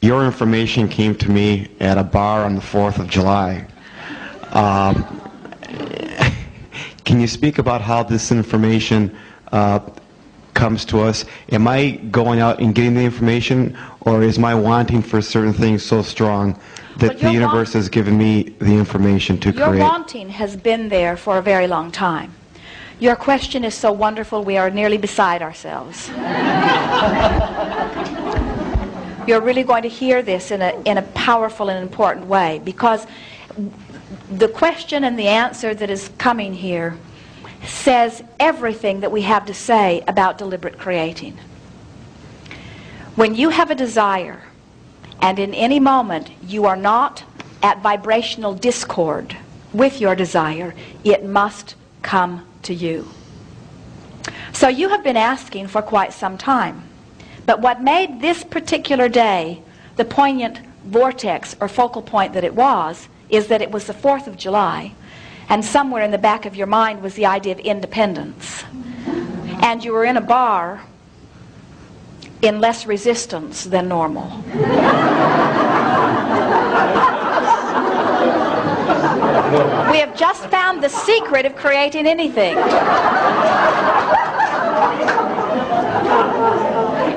your information came to me at a bar on the 4th of July. Can you speak about how this information comes to us? Am I going out and getting the information, or is my wanting for certain things so strong that the universe has given me the information to create? Your wanting has been there for a very long time. Your question is so wonderful, we are nearly beside ourselves. You're really going to hear this in a powerful and important way, because the question and the answer that is coming here says everything that we have to say about deliberate creating. When you have a desire, and in any moment you are not at vibrational discord with your desire, it must come to you. So you have been asking for quite some time. But what made this particular day the poignant vortex or focal point that it was, is that it was the 4th of July, and somewhere in the back of your mind was the idea of independence. And you were in a bar in less resistance than normal. We have just found the secret of creating anything.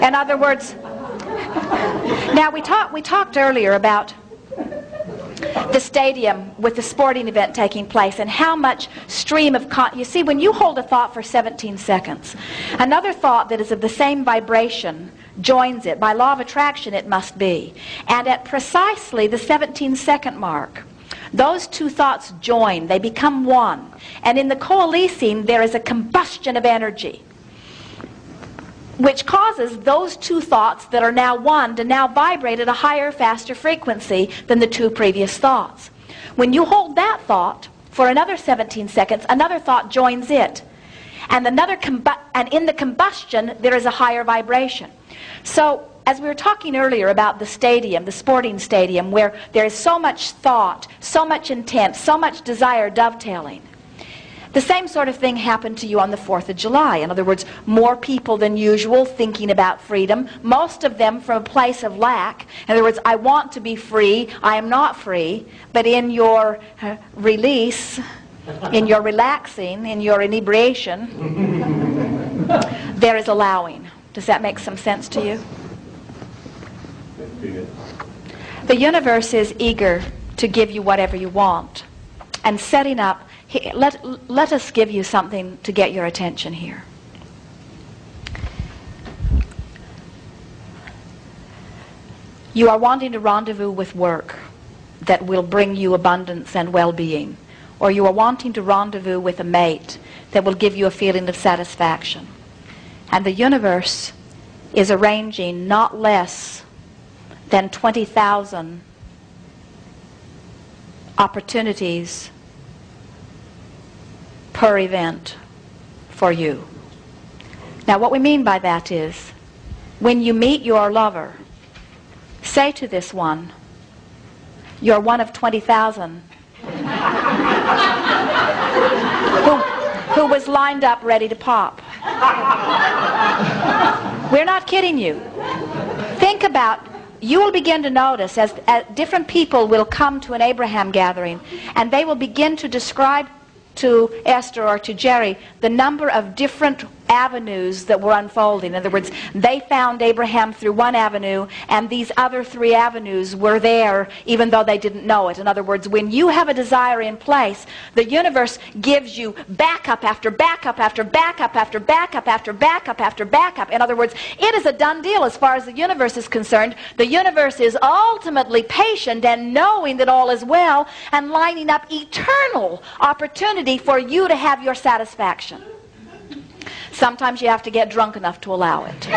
In other words, now we talked earlier about the stadium with the sporting event taking place and how much stream of you see, when you hold a thought for 17 seconds, another thought that is of the same vibration joins it. By law of attraction it must be. And at precisely the 17-second mark, those two thoughts join, they become one. And in the coalescing there is a combustion of energy, which causes those two thoughts that are now one to now vibrate at a higher, faster frequency than the two previous thoughts. When you hold that thought for another 17 seconds, another thought joins it. And in the combustion, there is a higher vibration. So, as we were talking earlier about the stadium, the sporting stadium, where there is so much thought, so much intent, so much desire dovetailing, the same sort of thing happened to you on the 4th of July. In other words, more people than usual thinking about freedom, most of them from a place of lack. In other words, I want to be free, I am not free, but in your release, in your relaxing, in your inebriation, there is allowing. Does that make some sense to you? The universe is eager to give you whatever you want, and setting up. Let us give you something to get your attention here. You are wanting to rendezvous with work that will bring you abundance and well-being, or you are wanting to rendezvous with a mate that will give you a feeling of satisfaction. And the universe is arranging not less than 20,000 opportunities per event for you. Now what we mean by that is, when you meet your lover, say to this one, you're one of 20,000 who was lined up ready to pop. We're not kidding you. Think about, you will begin to notice as different people will come to an Abraham gathering, and they will begin to describe to Esther or to Jerry the number of different avenues that were unfolding. In other words, they found Abraham through one avenue, and these other 3 avenues were there even though they didn't know it. In other words, when you have a desire in place, the universe gives you backup after backup after backup after backup after backup after backup. In other words, it is a done deal as far as the universe is concerned. The universe is ultimately patient and knowing that all is well and lining up eternal opportunity for you to have your satisfaction. Sometimes you have to get drunk enough to allow it.